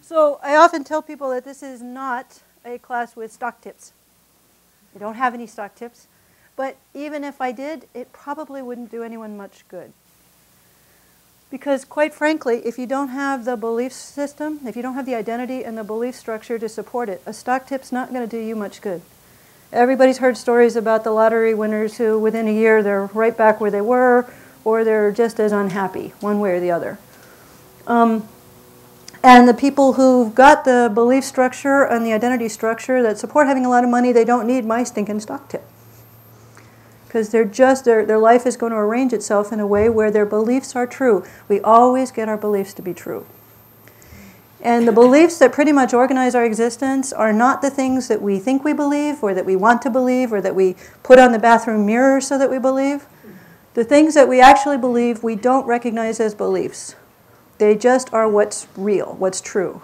So I often tell people that this is not a class with stock tips. I don't have any stock tips. But even if I did, it probably wouldn't do anyone much good. Because quite frankly, if you don't have the belief system, if you don't have the identity and the belief structure to support it, a stock tip's not going to do you much good. Everybody's heard stories about the lottery winners who within a year they're right back where they were, or they're just as unhappy, one way or the other. And the people who've got the belief structure and the identity structure that support having a lot of money, they don't need my stinking stock tip. Because their life is going to arrange itself in a way where their beliefs are true. We always get our beliefs to be true. And the beliefs that pretty much organize our existence are not the things that we think we believe, or that we want to believe, or that we put on the bathroom mirror so that we believe. The things that we actually believe, we don't recognize as beliefs. They just are what's real, what's true.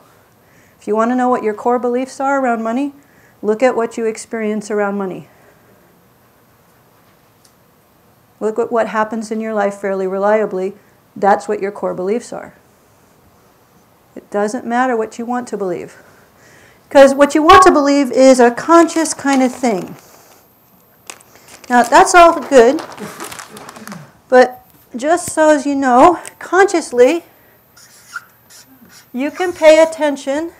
If you want to know what your core beliefs are around money, look at what you experience around money. Look at what happens in your life fairly reliably. That's what your core beliefs are. It doesn't matter what you want to believe. Because what you want to believe is a conscious kind of thing. Now, that's all good. But just so as you know, consciously, you can pay attention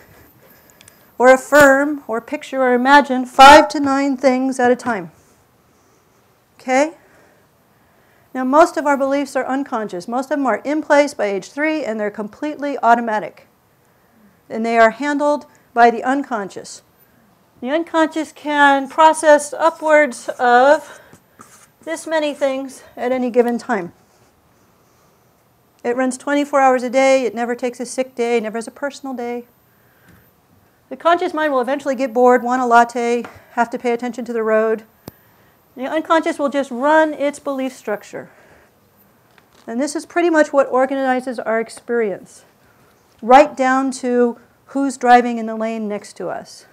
or affirm or picture or imagine 5 to 9 things at a time. Okay? Now, most of our beliefs are unconscious. Most of them are in place by age 3, and they're completely automatic. And they are handled by the unconscious. The unconscious can process upwards of this many things at any given time. It runs 24 hours a day. It never takes a sick day, never has a personal day. The conscious mind will eventually get bored, want a latte, have to pay attention to the road. The unconscious will just run its belief structure. And this is pretty much what organizes our experience, right down to who's driving in the lane next to us,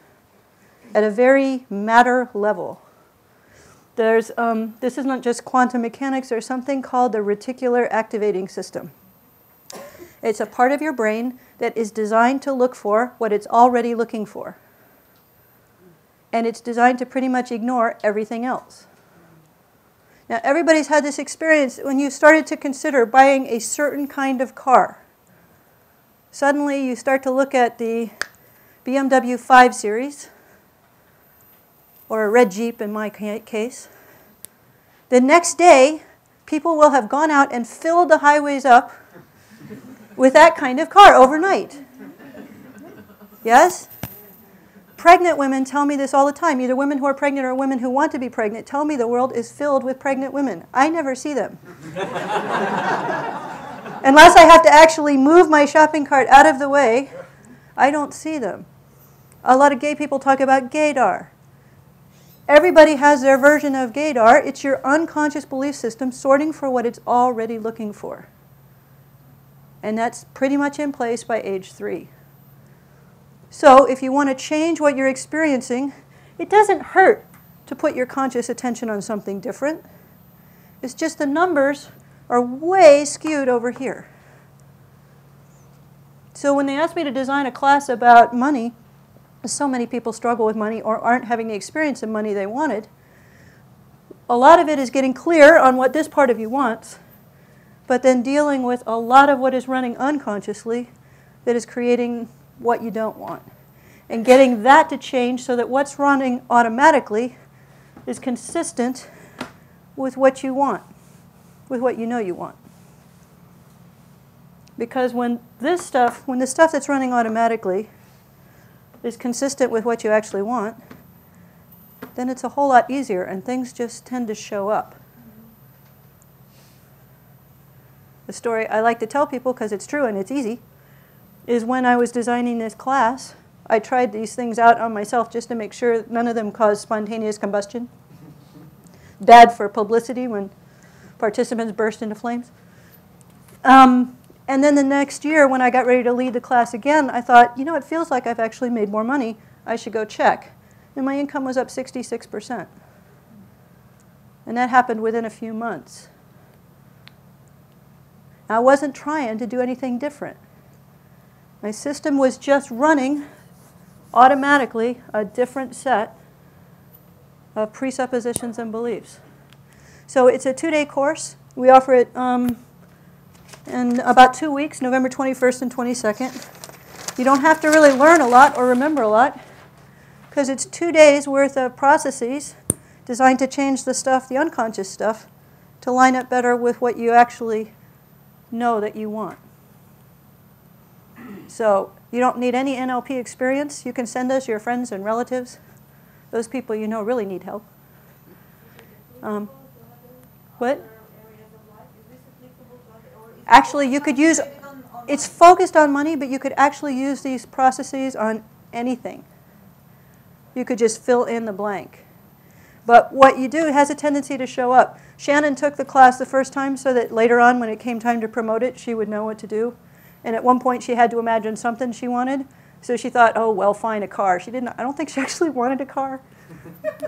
at a very matter level. This is not just quantum mechanics. There's something called the reticular activating system. It's a part of your brain that is designed to look for what it's already looking for. And it's designed to pretty much ignore everything else. Now, everybody's had this experience when you started to consider buying a certain kind of car. Suddenly, you start to look at the BMW 5 Series, or a red Jeep in my case. The next day, people will have gone out and filled the highways up with that kind of car overnight. Yes? Pregnant women tell me this all the time. Either women who are pregnant or women who want to be pregnant tell me the world is filled with pregnant women. I never see them. Unless I have to actually move my shopping cart out of the way, I don't see them. A lot of gay people talk about Gaydar. Everybody has their version of Gaydar. It's your unconscious belief system sorting for what it's already looking for. And that's pretty much in place by age 3. So if you want to change what you're experiencing, it doesn't hurt to put your conscious attention on something different. It's just the numbers are way skewed over here. So when they asked me to design a class about money, so many people struggle with money or aren't having the experience of money they wanted. A lot of it is getting clear on what this part of you wants, but then dealing with a lot of what is running unconsciously that is creating what you don't want. And getting that to change so that what's running automatically is consistent with what you want, with what you know you want. Because when the stuff that's running automatically is consistent with what you actually want, then it's a whole lot easier and things just tend to show up. The story I like to tell people, because it's true and it's easy, is when I was designing this class, I tried these things out on myself just to make sure none of them caused spontaneous combustion. Bad for publicity when participants burst into flames. And then the next year, when I got ready to lead the class again, I thought, you know, it feels like I've actually made more money. I should go check. And my income was up 66%. And that happened within a few months. I wasn't trying to do anything different. My system was just running automatically a different set of presuppositions and beliefs. So it's a 2-day course. We offer it in about 2 weeks, November 21st and 22nd. You don't have to really learn a lot or remember a lot, because it's 2 days worth of processes designed to change the stuff, the unconscious stuff, to line up better with what you actually know that you want. So you don't need any NLP experience. You can send us your friends and relatives. Those people you know really need help. What? Actually, you could use, it's focused on money, but you could actually use these processes on anything. You could just fill in the blank. But what you do has a tendency to show up. Shannon took the class the first time so that later on, when it came time to promote it, she would know what to do. And at one point, she had to imagine something she wanted. So she thought, oh, well, fine, a car. She didn't, I don't think she actually wanted a car.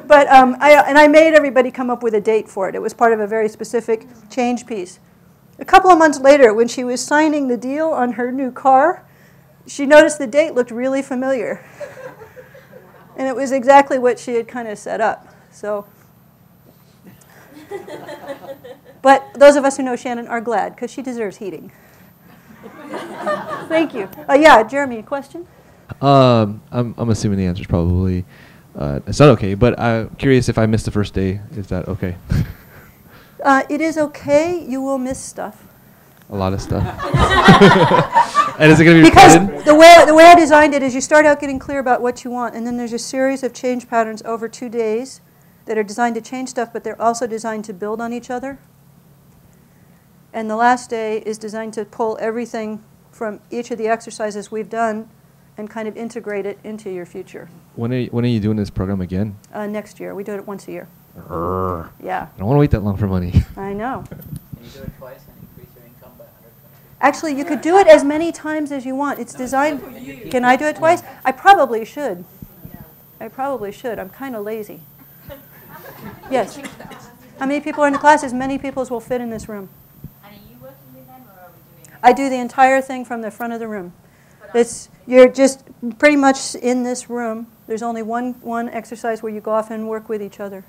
But I made everybody come up with a date for it. It was part of a very specific change piece. A couple of months later, when she was signing the deal on her new car, she noticed the date looked really familiar. And it was exactly what she had kind of set up. So, but those of us who know Shannon are glad, because she deserves heating. Thank you. Yeah, Jeremy, a question? I'm assuming the answer is probably it's not okay, but I'm curious if I missed the first day. Is that okay? It is okay. You will miss stuff. A lot of stuff. And is it going to be because repeated? the way I designed it is you start out getting clear about what you want, and then there's a series of change patterns over 2 days that are designed to change stuff, but they're also designed to build on each other. And the last day is designed to pull everything from each of the exercises we've done and kind of integrate it into your future. When are you doing this program again? Next year. We do it once a year. Yeah. I don't want to wait that long for money. I know. Can you do it twice and increase your income by 120%? Actually, you could do it as many times as you want. It's designed. Can I do it twice? I probably should. I probably should. I'm kind of lazy. Yes. How many people are in the class? As many people as will fit in this room. And are you working with them, or are we doing it? I do the entire thing from the front of the room. You're just pretty much in this room. There's only one exercise where you go off and work with each other.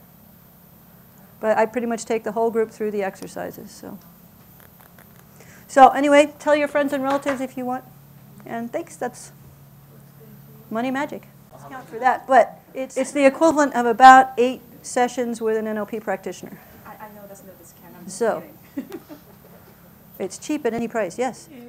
But I pretty much take the whole group through the exercises. So anyway, tell your friends and relatives if you want. And thanks, that's money magic. Discount for that. But it's the equivalent of about 8 sessions with an NLP practitioner. I know that's no discount. I'm just So kidding. it's cheap at any price, yes. Yeah.